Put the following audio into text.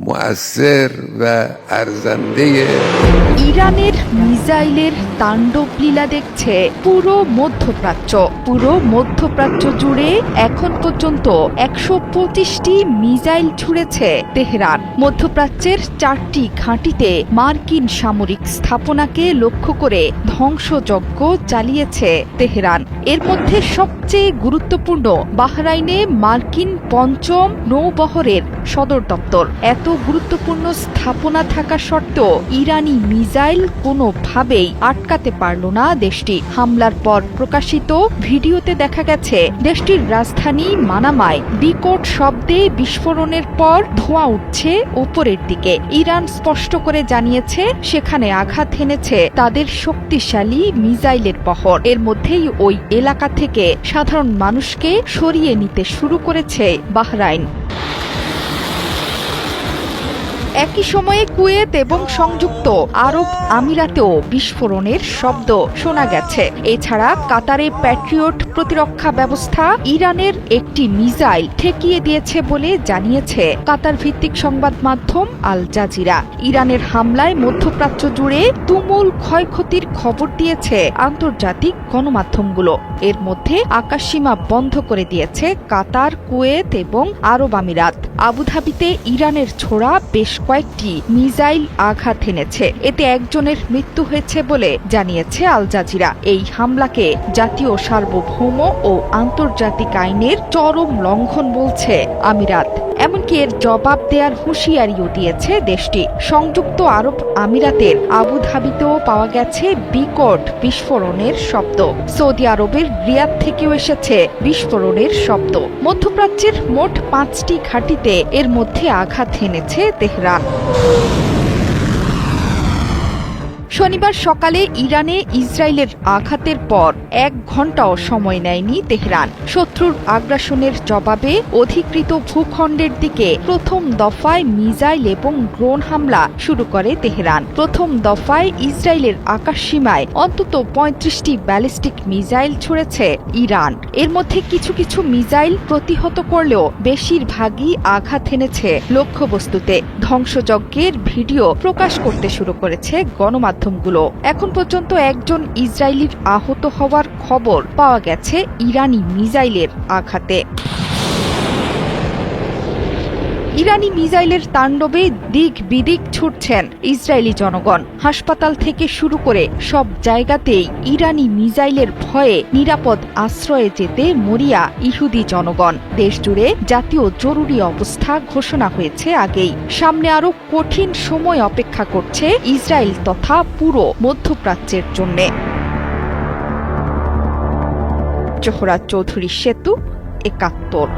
مؤثر و ارزنده ইরানের মিসাইলের তাণ্ডব লীলা দেখছে পুরো মধ্যপ্রাচ্য জুড়ে এখন পর্যন্ত ১২৫টি মিসাইল ছুড়েছে তেহরান। মধ্যপ্রাচ্যের ৪টি ঘাঁটিতে মার্কিন সামরিক স্থাপনাকে লক্ষ্য করে ধ্বংসযজ্ঞ চালিয়েছে তেহরান। এর মধ্যে সবচেয়ে গুরুত্বপূর্ণ বাহরাইনে মার্কিন ৫ম নৌবহরের সদর দপ্তর। এত গুরুত্বপূর্ণ স্থাপনা থাকা সত্ত্বেও ইরানি মিসাইল কোনোভাবেই আটকাতে পারল না দেশটি। হামলার পর প্রকাশিত ভিডিওতে দেখা গেছে দেশটির রাজধানী মানামায় বিকট শব্দে বিস্ফোরণের পর ধোঁয়া উঠছে উপরের দিকে। ইরান স্পষ্ট করে জানিয়েছে সেখানে আঘাত হেনেছে তাদের শক্তিশালী মিসাইলের বহর। এর মধ্যেই ওই এলাকা থেকে সাধারণ মানুষকে সরিয়ে নিতে শুরু করেছে বাহরাইন। একই সময়ে কুয়েত এবং সংযুক্ত আরব আমিরাতেও বিস্ফোরণের শব্দ শোনা গেছে। এছাড়া কাতারে প্যাট্রিয়ট প্রতিরক্ষা ব্যবস্থা ইরানের একটি মিসাইল ঠেকিয়ে দিয়েছে বলে জানিয়েছে কাতার ভিত্তিক সংবাদ মাধ্যম আল জাজিরা। ইরানের হামলায় মধ্যপ্রাচ্য জুড়ে তুমুল ক্ষয়ক্ষতির খবর দিয়েছে আন্তর্জাতিক গণমাধ্যমগুলো। এর মধ্যে আকাশসীমা বন্ধ করে দিয়েছে কাতার, কুয়েত এবং আরব আমিরাত। আবুধাবিতে ইরানের ছোড়া বেশ কয়েকটি মিসাইল আঘাত হেনেছে। এতে একজনের মৃত্যু হয়েছে বলে জানিয়েছে আল জাজিরা। এই হামলাকে জাতীয় সার্বভৌম ও আন্তর্জাতিক আইনের চরম লঙ্ঘন বলছে আমিরাত। এমনকি এর জবাব দেওয়ার হুঁশিয়ারিও দিয়েছে দেশটি। সংযুক্ত আরব আমিরাতের আবুধাবিতেও পাওয়া গেছে বিকট বিস্ফোরণের শব্দ। সৌদি আরবের রিয়াদ থেকেও এসেছে বিস্ফোরণের শব্দ। মধ্যপ্রাচ্যের মোট 5টি ঘাঁটিতে এর মধ্যে আঘাত হেনেছে তেহরান। শনিবার সকালে ইরানে ইসরায়েলের আঘাতের পর 1 ঘণ্টাও সময় নেয়নি তেহরান। শত্রুর আগ্রাসনের জবাবে অধিকৃত ভূখণ্ডের দিকে প্রথম দফায় মিসাইল এবং ড্রোন হামলা শুরু করে তেহরান। প্রথম দফায় ইসরায়েলের আকাশসীমায় অন্তত 35টি ব্যালিস্টিক মিসাইল ছুড়েছে ইরান। এর মধ্যে কিছু কিছু মিসাইল প্রতিহত করলেও বেশিরভাগই আঘাত হেনেছে লক্ষ্যবস্তুতে। ধ্বংসযজ্ঞের ভিডিও প্রকাশ করতে শুরু করেছে গণমাধ্যম। এখন পর্যন্ত একজন ইসরায়েলির আহত হওয়ার খবর পাওয়া গেছে ইরানি মিসাইলের আঘাতে। ইরানি মিসাইলের তাণ্ডবে দিক বিদিক ছুটছেন ইসরায়েলি জনগণ। হাসপাতাল থেকে শুরু করে সব জায়গাতেই ইরানি মিসাইলের ভয়ে নিরাপদ আশ্রয়ে যেতে মরিয়া ইহুদি জনগণ। দেশজুড়ে জাতীয় জরুরি অবস্থা ঘোষণা হয়েছে আগেই। সামনে আরও কঠিন সময় অপেক্ষা করছে ইসরায়েল তথা পুরো মধ্যপ্রাচ্যের জন্য। জোহরা চৌধুরী সেতু, ৭১।